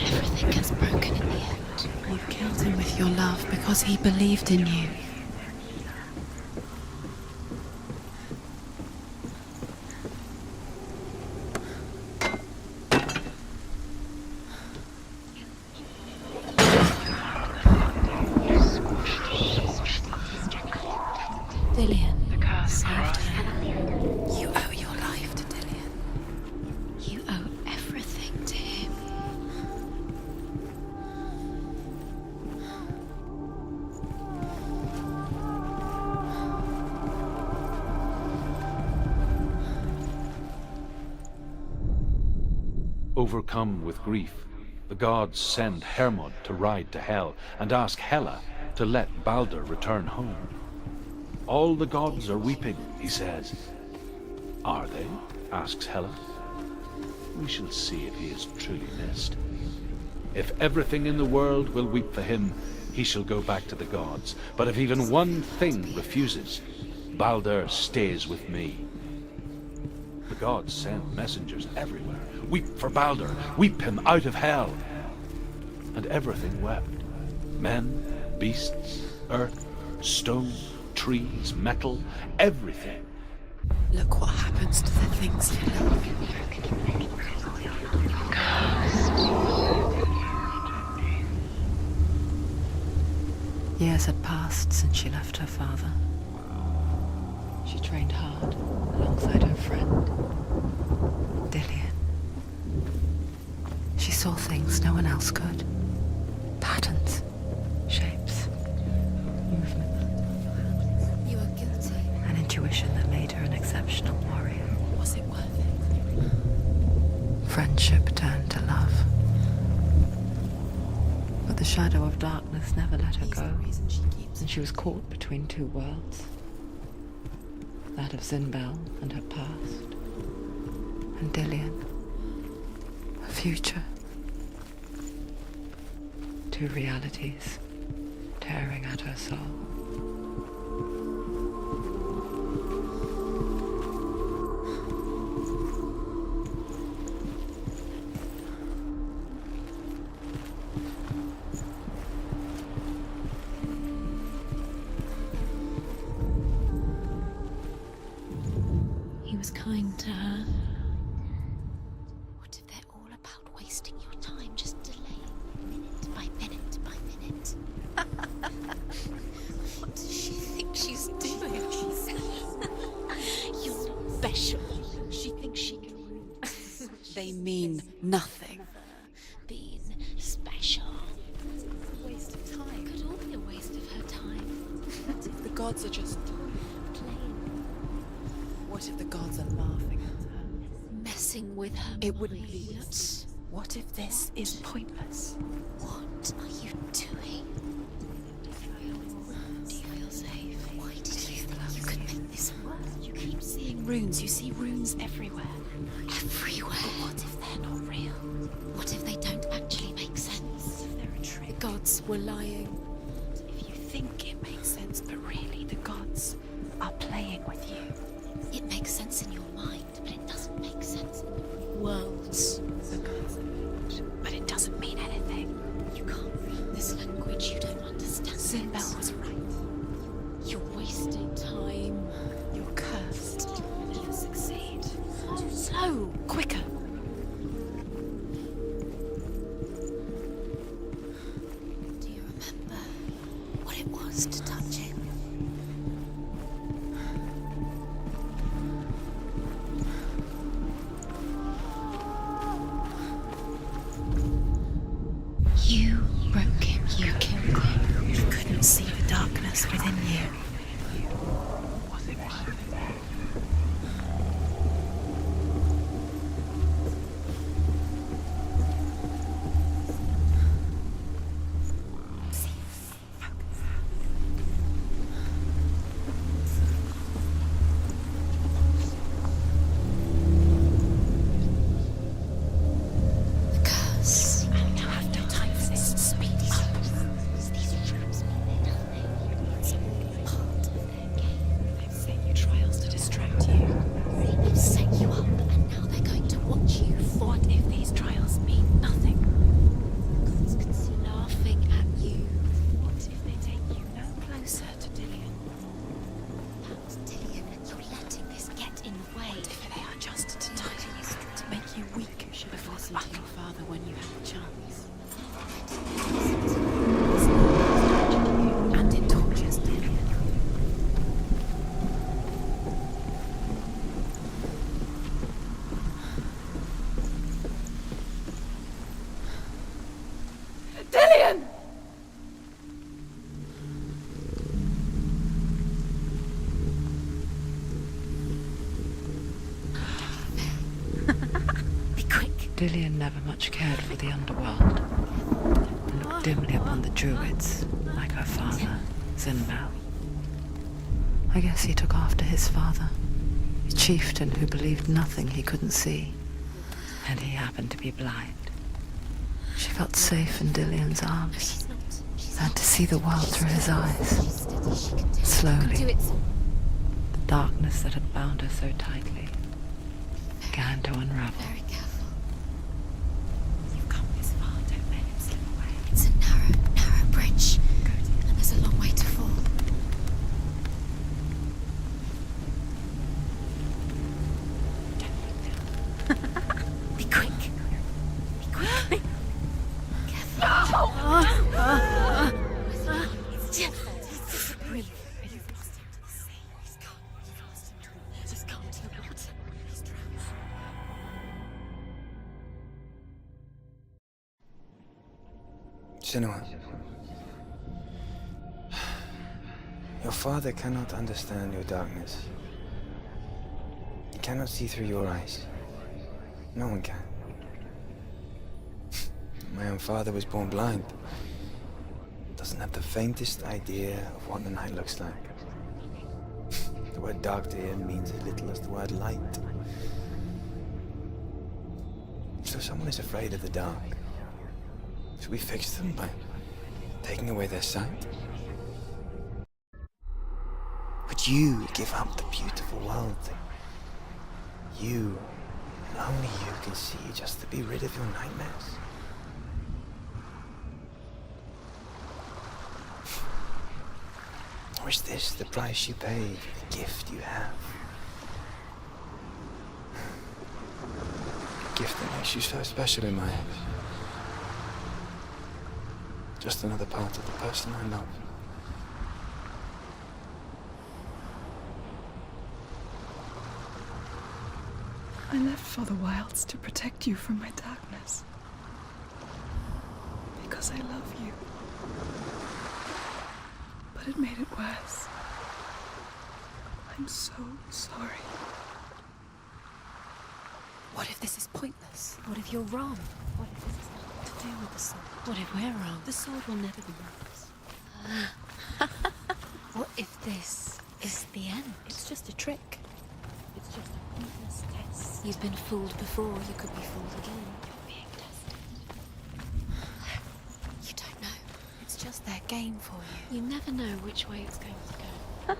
Everything gets broken in the end. You killed him with your love because he believed in you. Dillion. The curse Saved her. her. You owe your life to Dillion. You owe everything to him. Overcome with grief, the gods send Hermod to ride to Hell and ask Hela to let Balder return home. All the gods are weeping, he says, Are they? Asks Helen. We shall see if he is truly missed. If everything in the world will weep for him, he shall go back to the gods. But if even one thing refuses, Baldur stays with me. The gods send messengers everywhere. Weep for Baldur, weep him out of hell. And everything wept. Men, beasts, earth, stone, trees, metal, everything. Look what happens to the things you love. Years had passed since she left her father. She trained hard alongside her friend. Dillian. She saw things no one else could. Patterns, shapes, movement. You are guilty. An intuition that made her an exceptional warrior. Was it worth it? Friendship turned to love. But the shadow of darkness never let her He's go, the reason she keeps and she was caught between two worlds. That of Zinbel and her past. And Dillian. A future. Two realities tearing at her soul. He was kind to her. What if they're all about wasting your time, just delaying minute by minute by minute? What does she think she's doing? You're special. She thinks she can rule. They mean nothing. Being special. It's a waste of time. It could all be a waste of her time. What if the gods are just... Playing, What if the gods are laughing at her? messing with her It wouldn't be mind. this. What if this is pointless? What are you doing? Do you feel safe? Why did you think you could make this work? You keep seeing runes. You see runes everywhere. Everywhere. But what if they're not real? What if they don't actually make sense? If they're a trick. The gods were lying. If you think it makes sense, but really the gods are playing with you. It makes sense in your mind, but it doesn't make sense in the worlds. The gods are good, but it doesn't mean anything. You can't read this language, you don't understand. Zinbel was right. You're wasting time. You're cursed. Never succeed. Too slow. Quicker. Do you remember what it was to touch him? You broke him. You killed him. You couldn't see the darkness within you. The curse. You have no time for this. Speed up. These rooms mean nothing. It's all part of their game. They've set you trials to distract you. They've set you up, and now they're going to watch you for What if these trials mean nothing? gods can see laughing at you. What if they take you no closer to Dillian? That's Dillian, and you're letting this get in the way. What if they are just to tighten you, to make you weak before the battle? Your father when you had the chance. And it tortures Dillian. Dillian! Be quick. Dillian never much cared for the underworld, and looked dimly upon the druids, like her father, Zinbel. I guess he took after his father, A chieftain who believed nothing he couldn't see. And he happened to be blind. She felt safe in Dillian's arms, and to see the world through his eyes. Slowly, the darkness that had bound her so tightly began to unravel. Very careful. You've come this far, don't let him slip away. It's a narrow bridge. And there's a long way to fall. Be quick. Be quick. Careful. It's just breathe. You've lost him to the sea. He's gone. You've lost him to the... Just come to the water. He's drowned. Senua, your father cannot understand your darkness. He cannot see through your eyes. No one can. My own father was born blind. Doesn't have the faintest idea of what the night looks like. The word dark to him means as little as the word light. So someone is afraid of the dark. Should we fix them by taking away their sight? Would you give up the beautiful world that you, and only you, can see just to be rid of your nightmares? Or is this the price you pay for the gift you have? A gift that makes you so special in my eyes. Just another part of the person I love. I left for the wilds to protect you from my darkness. Because I love you. But it made it worse. I'm so sorry. What if this is pointless? What if you're wrong? What if this has nothing to do with the sword? What if we're wrong? The sword will never be yours. What if this is the end? It's just a trick. It's just a pointless test. You've been fooled before. You could be fooled again. You're being tested. You don't know. It's just their game for you. You never know which way it's going to go.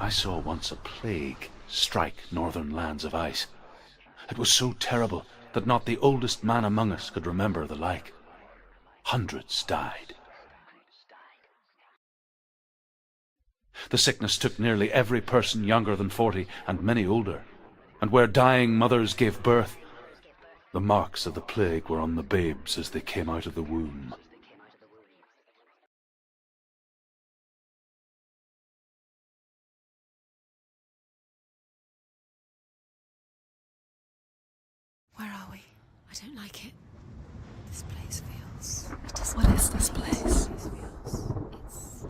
I saw once a plague strike northern lands of ice. It was so terrible that not the oldest man among us could remember the like. Hundreds died. The sickness took nearly every person younger than 40 and many older, and where dying mothers gave birth, the marks of the plague were on the babes as they came out of the womb. I don't like it. This place feels... What is this place? It's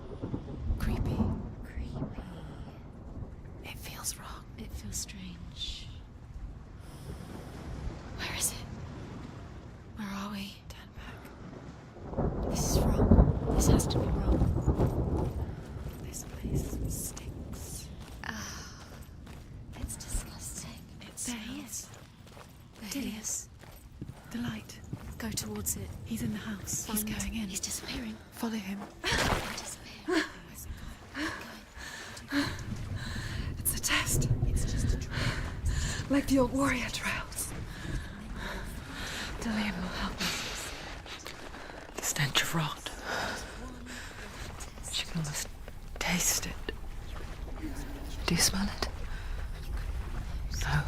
creepy. Creepy. It feels wrong. It feels strange. Where is it? Where are we? Turn back. This is wrong. This has to be wrong. This place stinks. It's disgusting. There he is. There he is. The light. Go towards it. He's in the house. He's Find- going in. He's disappearing. Follow him. Disappearing. Where's it going? It's a test. It's just a trial. Like the old warrior trials. Dillian will help us. The stench of rot. She can almost taste it. Do you smell it? No.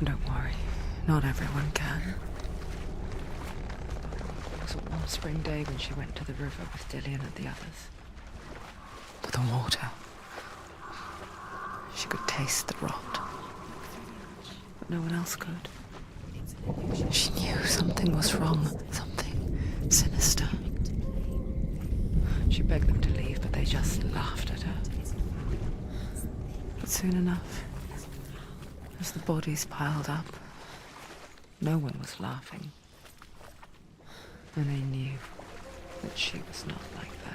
Don't worry. Not everyone can. It was a warm spring day when she went to the river with Dillian and the others. But the water... She could taste the rot. But no one else could. She knew something was wrong. Something sinister. She begged them to leave, but they just laughed at her. But soon enough, as the bodies piled up, no one was laughing. And they knew that she was not like that.